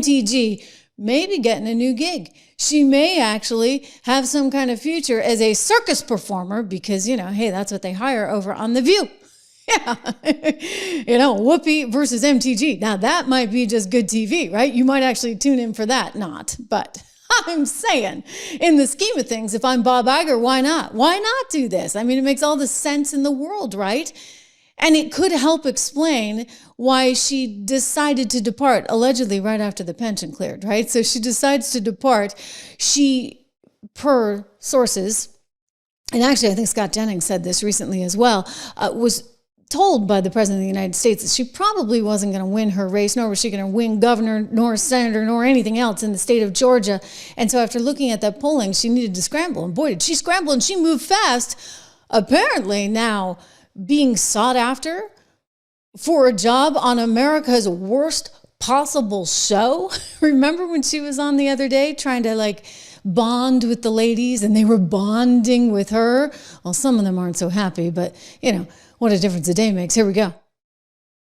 MTG, maybe getting a new gig. She may actually have some kind of future as a circus performer because, hey, that's what they hire over on The View. Yeah. Whoopi versus MTG. Now that might be just good TV, right? You might actually tune in for that. Not, but I'm saying in the scheme of things, if I'm Bob Iger, why not? Why not do this? I mean, it makes all the sense in the world, right? And it could help explain why she decided to depart, allegedly right after the pension cleared, right? So she decides to depart. She, per sources, and actually I think Scott Jennings said this recently as well, was told by the President of the United States that she probably wasn't going to win her race, nor was she going to win governor, nor senator, nor anything else in the state of Georgia. And so after looking at that polling, she needed to scramble. And boy, did she scramble, and she moved fast. Apparently now being sought after for a job on America's worst possible show. Remember when she was on the other day trying to bond with the ladies and they were bonding with her? Well, some of them aren't so happy, but what a difference a day makes. Here we go.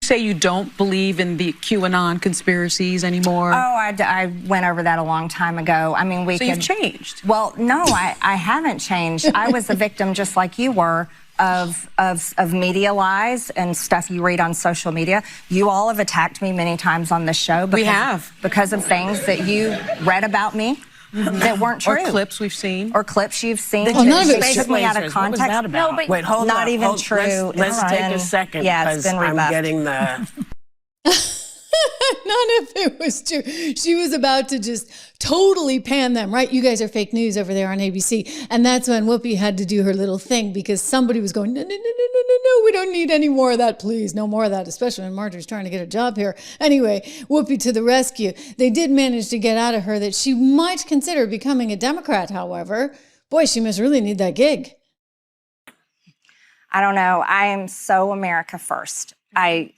Say you don't believe in the QAnon conspiracies anymore? Oh, I went over that a long time ago. I mean, you've changed. Well, no, I haven't changed. I was a victim, just like you were, of media lies and stuff you read on social media. You all have attacked me many times on this show. We have. Because of things that you read about me. That weren't true. Or clips we've seen. Or clips you've seen. Well, none of it took me out of context. What was that about? No, but wait, hold not up, even true. Let's take a second. Yeah, it's been I'm rebuffed. getting the... None of it was true. She was about to just totally pan them, right? You guys are fake news over there on ABC. And that's when Whoopi had to do her little thing because somebody was going, no, we don't need any more of that, please. No more of that, especially when Marjorie's trying to get a job here. Anyway, Whoopi to the rescue. They did manage to get out of her that she might consider becoming a Democrat, however. Boy, she must really need that gig. I don't know. I am so America first. I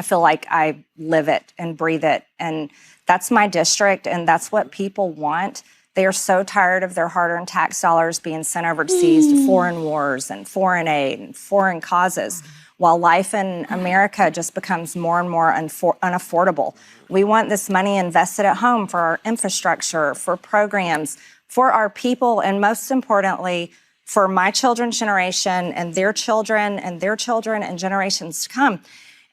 feel like I live it and breathe it. And that's my district, and that's what people want. They are so tired of their hard-earned tax dollars being sent overseas to foreign wars and foreign aid and foreign causes, while life in America just becomes more and more unaffordable. We want this money invested at home for our infrastructure, for programs, for our people, and most importantly, for my children's generation and their children and their children and generations to come.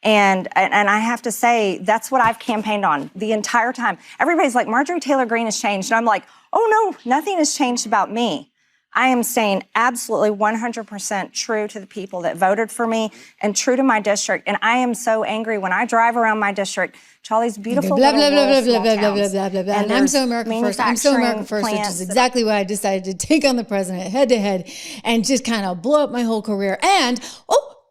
And I have to say, that's what I've campaigned on the entire time. Everybody's like, Marjorie Taylor Greene has changed. And I'm like, oh no, nothing has changed about me. I am staying absolutely 100% true to the people that voted for me and true to my district. And I am so angry when I drive around my district to all these beautiful blah, little blah, blah, rural blah, small blah, blah, towns. blah, blah, blah. And I'm so America first. I'm so America first, which is exactly why I decided to take on the president head to head and just kind of blow up my whole career and,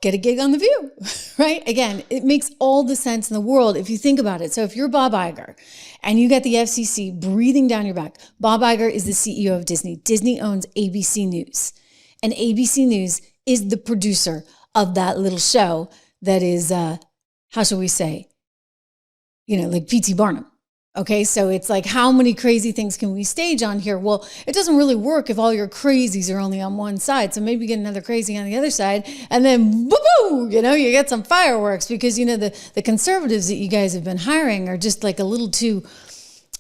get a gig on The View, right? Again, it makes all the sense in the world if you think about it. So if you're Bob Iger and you got the FCC breathing down your back, Bob Iger is the CEO of Disney. Disney owns ABC News. And ABC News is the producer of that little show that is, how shall we say, like P.T. Barnum. Okay, so it's like, how many crazy things can we stage on here? Well, it doesn't really work if all your crazies are only on one side. So maybe get another crazy on the other side, and then boo-boo, you get some fireworks because, the conservatives that you guys have been hiring are just like a little too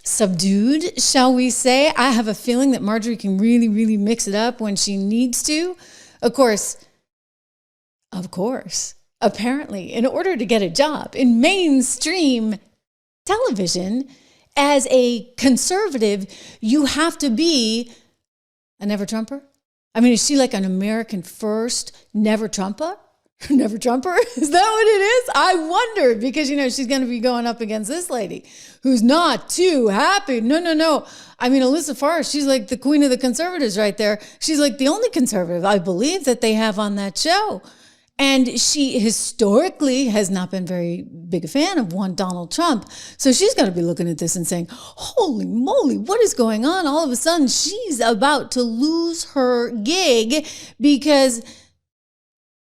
subdued, shall we say. I have a feeling that Marjorie can really, really mix it up when she needs to. Of course, apparently, in order to get a job in mainstream television, as a conservative, you have to be a never Trumper. I mean, is she like an American first never Trumper? Never Trumper? Is that what it is? I wondered because, she's going to be going up against this lady who's not too happy. No. I mean, Alyssa Farr, she's like the queen of the conservatives right there. She's like the only conservative, I believe, that they have on that show. And she historically has not been very big a fan of one Donald Trump. So she's got to be looking at this and saying, holy moly, what is going on? All of a sudden, she's about to lose her gig because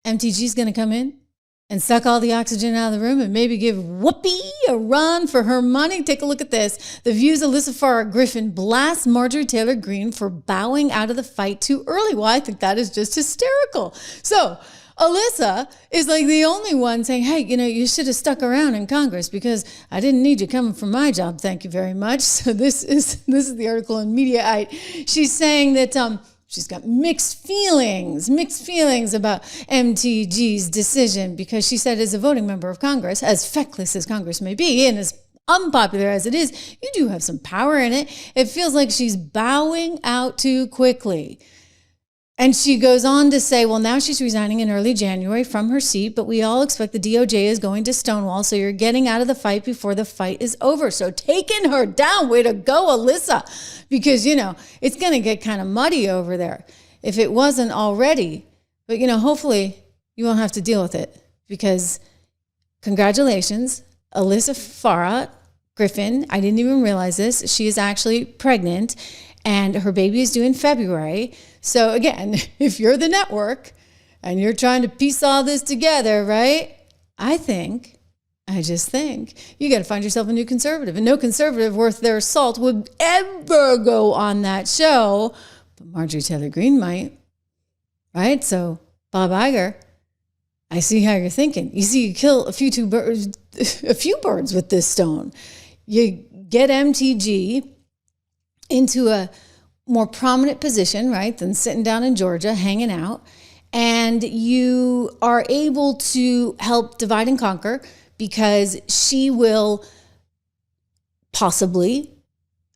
MTG is going to come in and suck all the oxygen out of the room and maybe give Whoopi a run for her money. Take a look at this. The View's Alyssa Farr Griffin blasts Marjorie Taylor Greene for bowing out of the fight too early. Well, I think that is just hysterical. So Alyssa is like the only one saying, hey, you should have stuck around in Congress because I didn't need you coming from my job. Thank you very much. So this is the article in Mediaite. She's saying that she's got mixed feelings about MTG's decision because she said as a voting member of Congress, as feckless as Congress may be and as unpopular as it is, you do have some power in it. It feels like she's bowing out too quickly. And she goes on to say, well, now she's resigning in early January from her seat, but we all expect the DOJ is going to Stonewall, so you're getting out of the fight before the fight is over. So taking her down, way to go, Alyssa, because, it's going to get kind of muddy over there if it wasn't already. But, hopefully you won't have to deal with it because congratulations, Alyssa Farah Griffin. I didn't even realize this. She is actually pregnant and her baby is due in February. So again, if you're the network and you're trying to piece all this together, right? I just think you got to find yourself a new conservative. And no conservative worth their salt would ever go on that show. But Marjorie Taylor Greene might, right? So Bob Iger, I see how you're thinking. You see, you kill a few birds with this stone. You get MTG into a more prominent position, right, than sitting down in Georgia, hanging out. And you are able to help divide and conquer because she will possibly,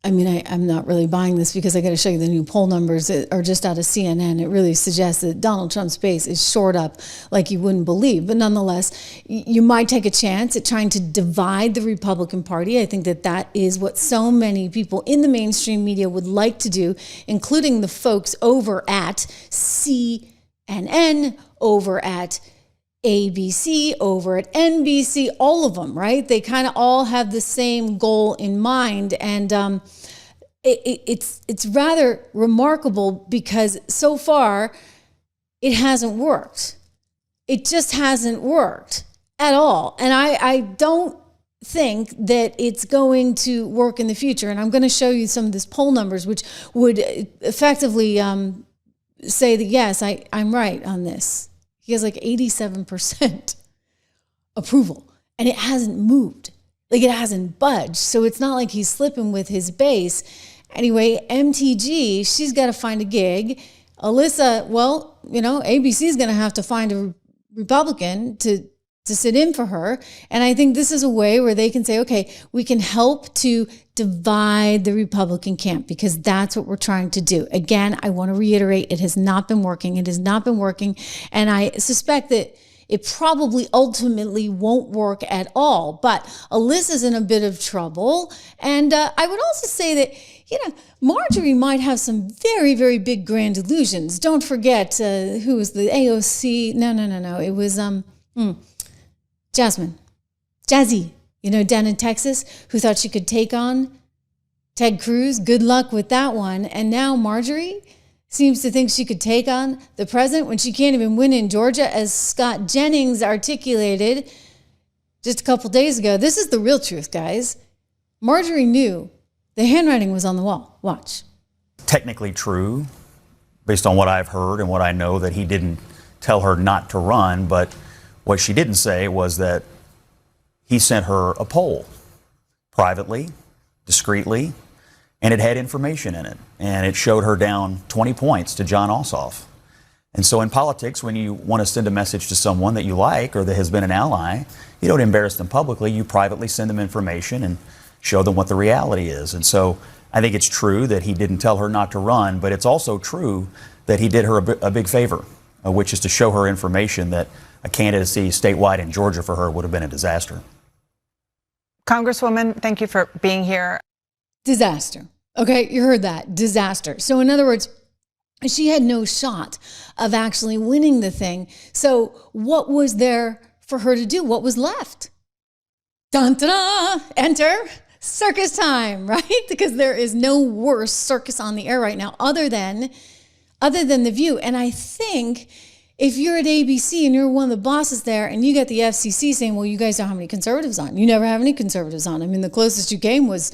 I'm not really buying this because I got to show you the new poll numbers that are just out of CNN. It really suggests that Donald Trump's base is shored up like you wouldn't believe. But nonetheless, you might take a chance at trying to divide the Republican Party. I think that is what so many people in the mainstream media would like to do, including the folks over at CNN, over at ABC, over at NBC, all of them, right? They kind of all have the same goal in mind. And it's rather remarkable because so far it hasn't worked. It just hasn't worked at all. And I don't think that it's going to work in the future. And I'm going to show you some of these poll numbers, which would effectively say that, yes, I'm right on this. He has like 87% approval and it hasn't moved. Like it hasn't budged. So it's not like he's slipping with his base. Anyway, MTG, she's got to find a gig. Alyssa, well, ABC is going to have to find a Republican to sit in for her. And I think this is a way where they can say, okay, we can help to divide the Republican camp because that's what we're trying to do. Again, I want to reiterate, it has not been working. It has not been working. And I suspect that it probably ultimately won't work at all. But Alyssa's in a bit of trouble. And I would also say that, Marjorie might have some very, very big grand illusions. Don't forget, who was the AOC? No. It was Jazzy, down in Texas, who thought she could take on Ted Cruz. Good luck with that one. And now Marjorie seems to think she could take on the president when she can't even win in Georgia, as Scott Jennings articulated just a couple days ago. This is the real truth, guys. Marjorie knew the handwriting was on the wall. Watch. Technically true, based on what I've heard and what I know, that he didn't tell her not to run, but what she didn't say was that he sent her a poll privately, discreetly, and it had information in it. And it showed her down 20 points to John Ossoff. And so in politics, when you want to send a message to someone that you like or that has been an ally, you don't embarrass them publicly. You privately send them information and show them what the reality is. And so I think it's true that he didn't tell her not to run, but it's also true that he did her a big favor, which is to show her information that a candidacy statewide in Georgia for her would have been a disaster. Congresswoman, thank you for being here. Disaster. Okay, you heard that. Disaster. So in other words, she had no shot of actually winning the thing. So what was there for her to do? What was left? Dun, dun, dun, enter circus time, right? Because there is no worse circus on the air right now other than The View. And I think if you're at ABC and you're one of the bosses there and you get the FCC saying, well, you guys don't have any conservatives on. You never have any conservatives on. I mean, the closest you came was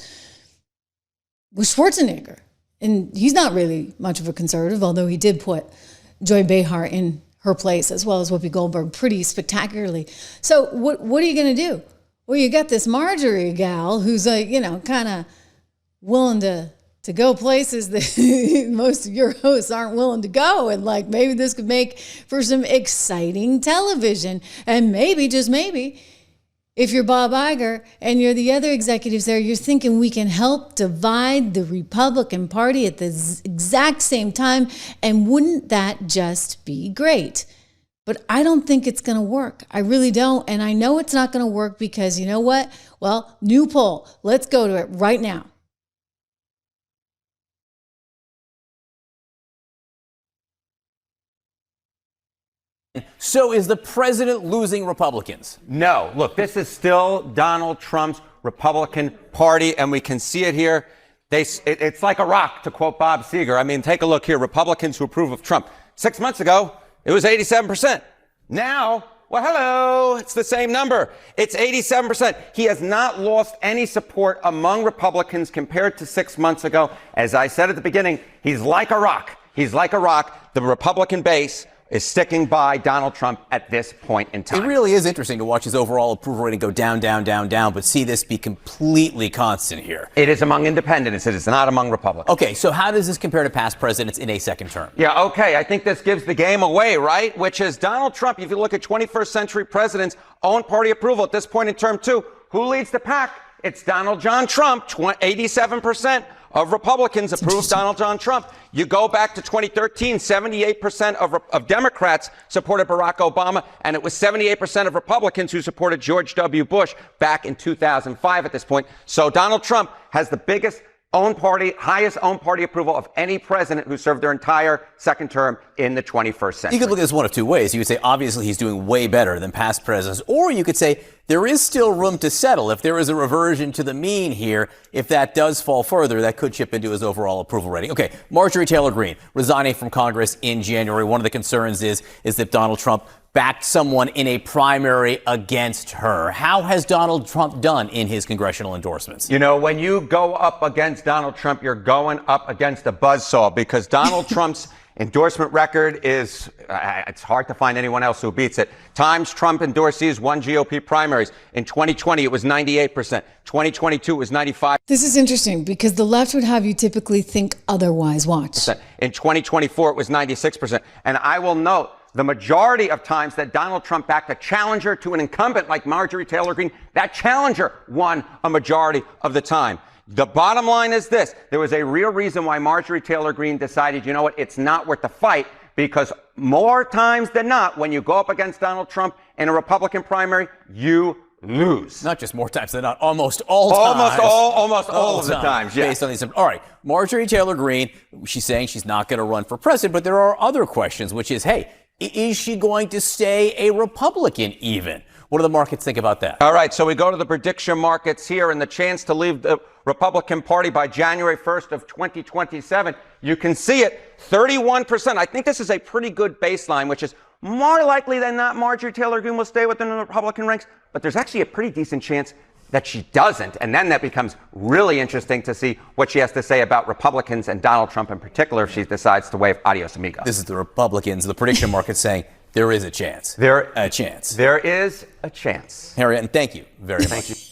Schwarzenegger. And he's not really much of a conservative, although he did put Joy Behar in her place, as well as Whoopi Goldberg, pretty spectacularly. So what are you going to do? Well, you got this Marjorie gal who's kind of willing to go places that most of your hosts aren't willing to go. And like, maybe this could make for some exciting television. And maybe, just maybe, if you're Bob Iger and you're the other executives there, you're thinking we can help divide the Republican Party at the exact same time. And wouldn't that just be great? But I don't think it's going to work. I really don't. And I know it's not going to work because you know what? Well, new poll. Let's go to it right now. So is the president losing Republicans? No. Look, this is still Donald Trump's Republican Party, and we can see it here. It's like a rock, to quote Bob Seger. I mean, take a look here. Republicans who approve of Trump. 6 months ago, it was 87%. Now, well, hello, it's the same number. It's 87%. He has not lost any support among Republicans compared to 6 months ago. As I said at the beginning, he's like a rock. He's like a rock. The Republican base is sticking by Donald Trump at this point in time. It really is interesting to watch his overall approval rating go down, down, down, down, but see this be completely constant here. It is among independents. It is not among Republicans. Okay, so how does this compare to past presidents in a second term? Yeah, okay. I think this gives the game away, right? Which is Donald Trump, if you look at 21st century presidents' own party approval at this point in term two, who leads the pack? It's Donald John Trump, 87%. Of Republicans approved Donald John Trump. You go back to 2013, 78% of Democrats supported Barack Obama, and it was 78% of Republicans who supported George W. Bush back in 2005 at this point. So Donald Trump has the biggest highest own party approval of any president who served their entire second term in the 21st century. You could look at this one of two ways. You could say, obviously, he's doing way better than past presidents. Or you could say, there is still room to settle. If there is a reversion to the mean here, if that does fall further, that could chip into his overall approval rating. Okay, Marjorie Taylor Greene resigning from Congress in January. One of the concerns is that Donald Trump backed someone in a primary against her. How has Donald Trump done in his congressional endorsements? You know, when you go up against Donald Trump, you're going up against a buzzsaw because Donald Trump's endorsement record is, it's hard to find anyone else who beats it. Times Trump endorsees won GOP primaries. In 2020, it was 98%. 2022, it was 95%. This is interesting because the left would have you typically think otherwise. Watch. In 2024, it was 96%. And I will note, the majority of times that Donald Trump backed a challenger to an incumbent like Marjorie Taylor Greene, that challenger won a majority of the time. The bottom line is this. There was a real reason why Marjorie Taylor Greene decided, you know what, it's not worth the fight, because more times than not, when you go up against Donald Trump in a Republican primary, you lose. Not just more times than not, almost all times. Almost all of the times, yes. Based on these. All right, Marjorie Taylor Greene, she's saying she's not going to run for president, but there are other questions, which is, hey, is she going to stay a Republican even? What do the markets think about that? All right, so we go to the prediction markets here and the chance to leave the Republican Party by January 1st of 2027. You can see it, 31%. I think this is a pretty good baseline, which is more likely than not Marjorie Taylor Greene will stay within the Republican ranks, but there's actually a pretty decent chance that she doesn't. And then that becomes really interesting to see what she has to say about Republicans and Donald Trump in particular if she decides to wave adios amigos. This is the Republicans, the prediction market saying there is a chance. There is a chance. Harriet, and thank you very much.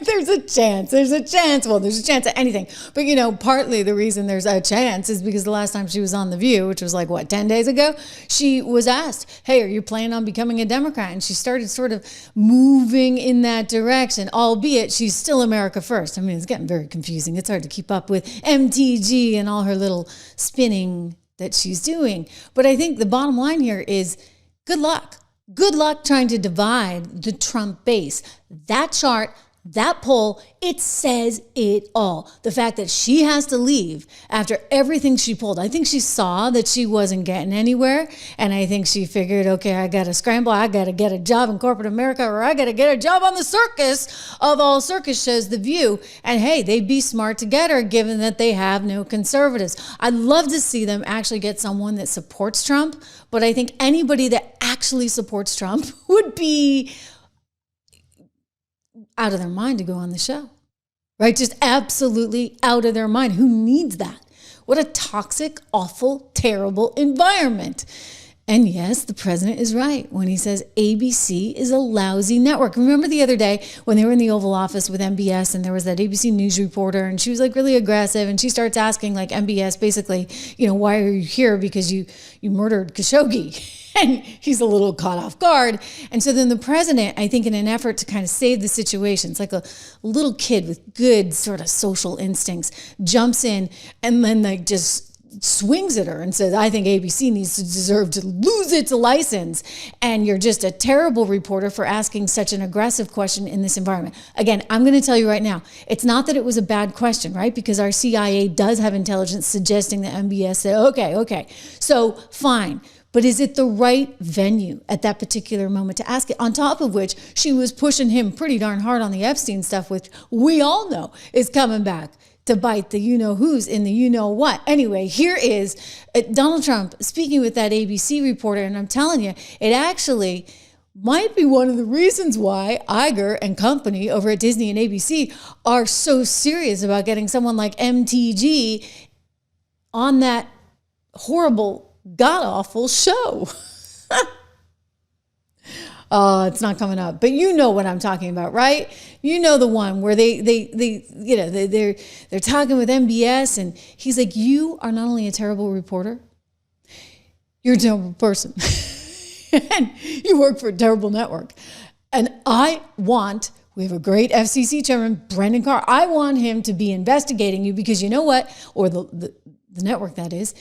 There's a chance. There's a chance. Well, there's a chance at anything. But, you know, partly the reason there's a chance is because the last time she was on The View, which was like, 10 days ago, she was asked, hey, are you planning on becoming a Democrat? And she started sort of moving in that direction, albeit she's still America first. I mean, it's getting very confusing. It's hard to keep up with MTG and all her little spinning that she's doing. But I think the bottom line here is good luck. Good luck trying to divide the Trump base. That chart, that poll, it says it all. The fact that she has to leave after everything she pulled. I think she saw that she wasn't getting anywhere. And I think she figured, okay, I got to scramble. I got to get a job in corporate America, or I got to get a job on the circus of all circus shows, The View. And hey, they'd be smart to get her given that they have no conservatives. I'd love to see them actually get someone that supports Trump. But I think anybody that actually supports Trump would be out of their mind to go on the show, right? Just absolutely out of their mind. Who needs that? What a toxic, awful, terrible environment. And yes, the president is right when he says ABC is a lousy network. Remember the other day when they were in the Oval Office with MBS and there was that ABC News reporter and she was like really aggressive and she starts asking like MBS basically, why are you here? Because you murdered Khashoggi. And he's a little caught off guard. And so then the president, I think in an effort to kind of save the situation, it's like a little kid with good sort of social instincts, jumps in and then like just swings at her and says, I think ABC needs to deserve to lose its license. And you're just a terrible reporter for asking such an aggressive question in this environment. Again, I'm going to tell you right now, it's not that it was a bad question, right? Because our CIA does have intelligence suggesting that MBS said, okay. So fine. But is it the right venue at that particular moment to ask it? On top of which, she was pushing him pretty darn hard on the Epstein stuff, which we all know is coming back to bite the you-know-who's in the you-know-what. Anyway, here is Donald Trump speaking with that ABC reporter, and I'm telling you, it actually might be one of the reasons why Iger and company over at Disney and ABC are so serious about getting someone like MTG on that horrible, god-awful show. It's not coming up, but you know what I'm talking about, right? You know the one where they're talking with MBS and he's like, you are not only a terrible reporter, you're a terrible person. And you work for a terrible network. And we have a great FCC chairman, Brendan Carr. I want him to be investigating you because you know what? Or the network that is,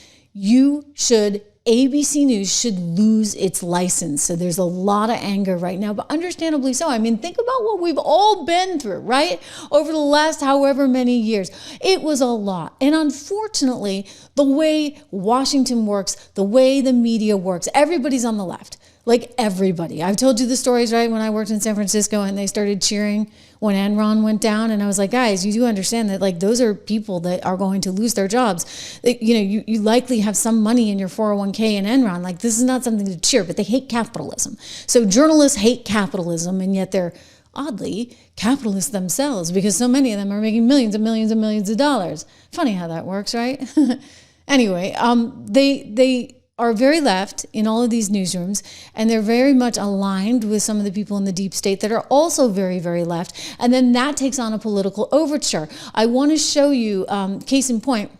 ABC News should lose its license. So there's a lot of anger right now, but understandably so. I mean, think about what we've all been through, right? Over the last however many years. It was a lot. And unfortunately, the way Washington works, the way the media works, everybody's on the left. Like everybody. I've told you the stories, right? When I worked in San Francisco and they started cheering when Enron went down. And I was like, guys, you do understand that like those are people that are going to lose their jobs. You likely have some money in your 401k in Enron. Like this is not something to cheer, but they hate capitalism. So journalists hate capitalism and yet they're oddly capitalists themselves because so many of them are making millions and millions and millions of dollars. Funny how that works, right? Anyway, they are very left in all of these newsrooms, and they're very much aligned with some of the people in the deep state that are also very, very left. And then that takes on a political overture. I want to show you, case in point,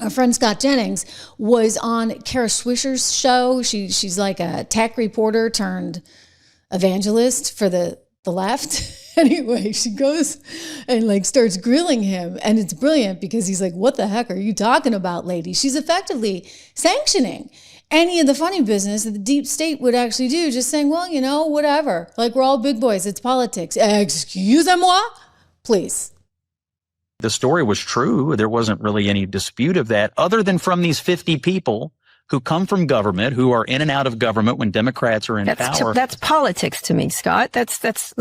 our friend Scott Jennings was on Kara Swisher's show. She's like a tech reporter turned evangelist for the left. Anyway, she goes and like starts grilling him. And it's brilliant because he's like, what the heck are you talking about, lady? She's effectively sanctioning any of the funny business that the deep state would actually do. Just saying, well, whatever. Like we're all big boys. It's politics. Excusez-moi, please. The story was true. There wasn't really any dispute of that other than from these 50 people who come from government, who are in and out of government when Democrats are in power. That's politics to me, Scott.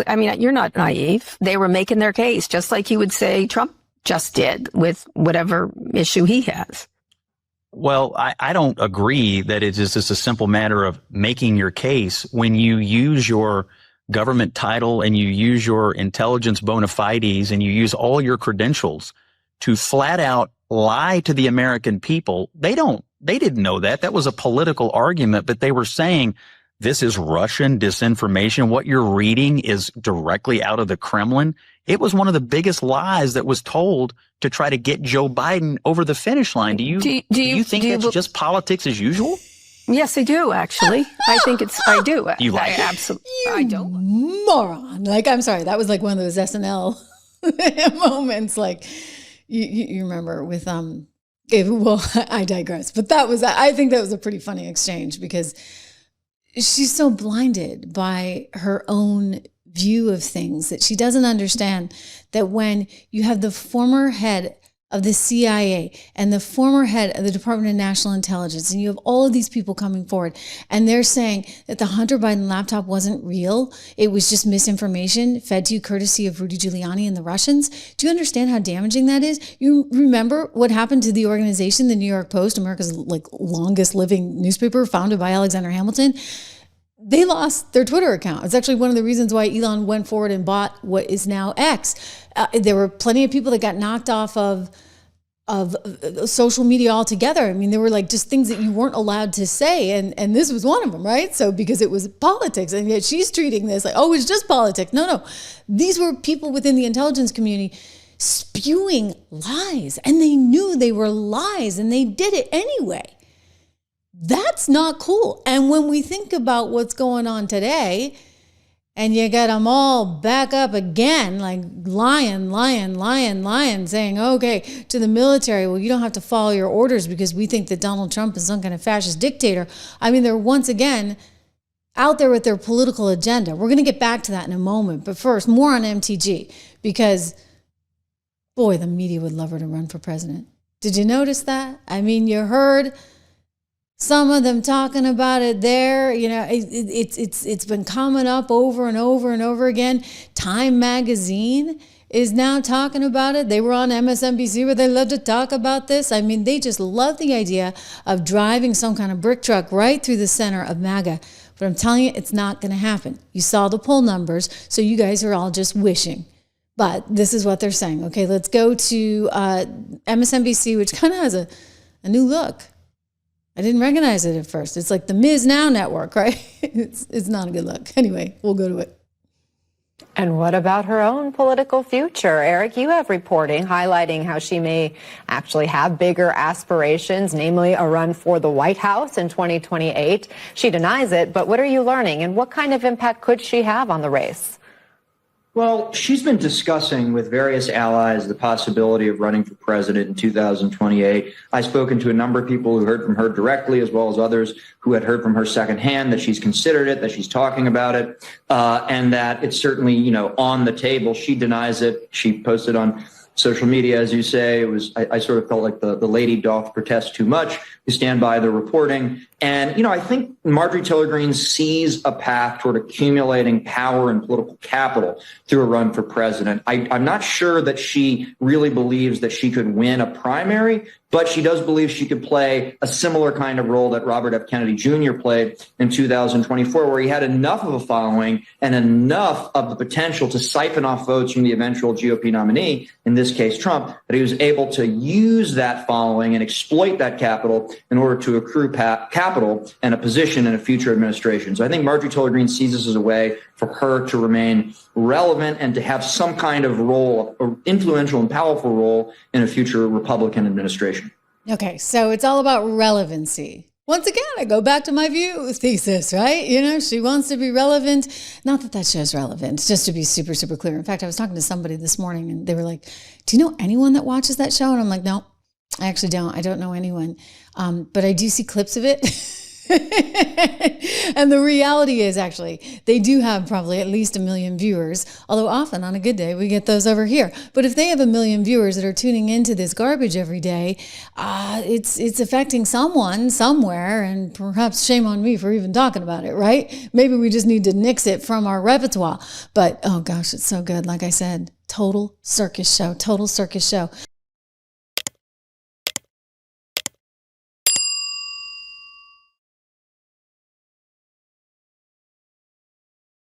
I mean, you're not naive. They were making their case, just like you would say Trump just did with whatever issue he has. Well, I don't agree that it's just a simple matter of making your case. When you use your government title and you use your intelligence bona fides and you use all your credentials to flat out lie to the American people, they didn't know that. That was a political argument, but they were saying this is Russian disinformation. What you're reading is directly out of the Kremlin. It was one of the biggest lies that was told to try to get Joe Biden over the finish line. Do you think that's just politics as usual? Yes, I do, actually. I do. You like it? Absolutely. I don't. Moron. Like, I'm sorry. That was like one of those SNL moments. Like, you remember with, I digress. But I think that was a pretty funny exchange because she's so blinded by her own view of things that she doesn't understand that when you have the former head of the CIA and the former head of the Department of National Intelligence, and you have all of these people coming forward, and they're saying that the Hunter Biden laptop wasn't real, it was just misinformation fed to you courtesy of Rudy Giuliani and the Russians. Do you understand how damaging that is? You remember what happened to the organization, the New York Post, America's like longest living newspaper, founded by Alexander Hamilton? They lost their Twitter account. It's actually one of the reasons why Elon went forward and bought what is now X. There were plenty of people that got knocked off of social media altogether. I mean, there were like just things that you weren't allowed to say. And this was one of them, right? So because it was politics, and yet she's treating this like, oh, it's just politics. No. These were people within the intelligence community spewing lies, and they knew they were lies, and they did it anyway. That's not cool. And when we think about what's going on today, and you got them all back up again, like lying, saying, okay, to the military, well, you don't have to follow your orders because we think that Donald Trump is some kind of fascist dictator. I mean, they're once again out there with their political agenda. We're going to get back to that in a moment. But first, more on MTG, because, boy, the media would love her to run for president. Did you notice that? I mean, you heard some of them talking about it there. You know, it's been coming up over and over and over again. Time magazine is now talking about it. They were on MSNBC where they love to talk about this. I mean, they just love the idea of driving some kind of brick truck right through the center of MAGA. But I'm telling you, it's not going to happen. You saw the poll numbers, so you guys are all just wishing. But this is what they're saying. Okay, let's go to MSNBC, which kind of has a new look. I didn't recognize it at first. It's like the Ms. Now network, right? It's not a good look. Anyway, we'll go to it. And what about her own political future? Eric, you have reporting highlighting how she may actually have bigger aspirations, namely a run for the White House in 2028. She denies it, but what are you learning, and what kind of impact could she have on the race? Well, she's been discussing with various allies the possibility of running for president in 2028. I've spoken to a number of people who heard from her directly, as well as others who had heard from her secondhand, that she's considered it, that she's talking about it, and that it's certainly, on the table. She denies it. She posted on social media, as you say. It was, I sort of felt like the lady doth protest too much. We stand by the reporting. And, I think Marjorie Taylor Greene sees a path toward accumulating power and political capital through a run for president. I'm not sure that she really believes that she could win a primary, but she does believe she could play a similar kind of role that Robert F. Kennedy Jr. played in 2024, where he had enough of a following and enough of the potential to siphon off votes from the eventual GOP nominee, in this case Trump, that he was able to use that following and exploit that capital in order to accrue capital and a position in a future administration. So I think Marjorie Taylor Greene sees this as a way for her to remain relevant and to have some kind of role, an influential and powerful role in a future Republican administration. Okay, so it's all about relevancy. Once again, I go back to my view thesis, right? She wants to be relevant. Not that show's relevant, just to be super, super clear. In fact, I was talking to somebody this morning and they were like, do you know anyone that watches that show? And I'm like, no, I actually don't. I don't know anyone. But I do see clips of it. And the reality is, actually, they do have probably at least 1 million viewers, although often on a good day we get those over here. But if they have 1 million viewers that are tuning into this garbage every day, it's affecting someone somewhere, and perhaps shame on me for even talking about it, right? Maybe we just need to nix it from our repertoire. But oh gosh, it's so good. Like I said, total circus show.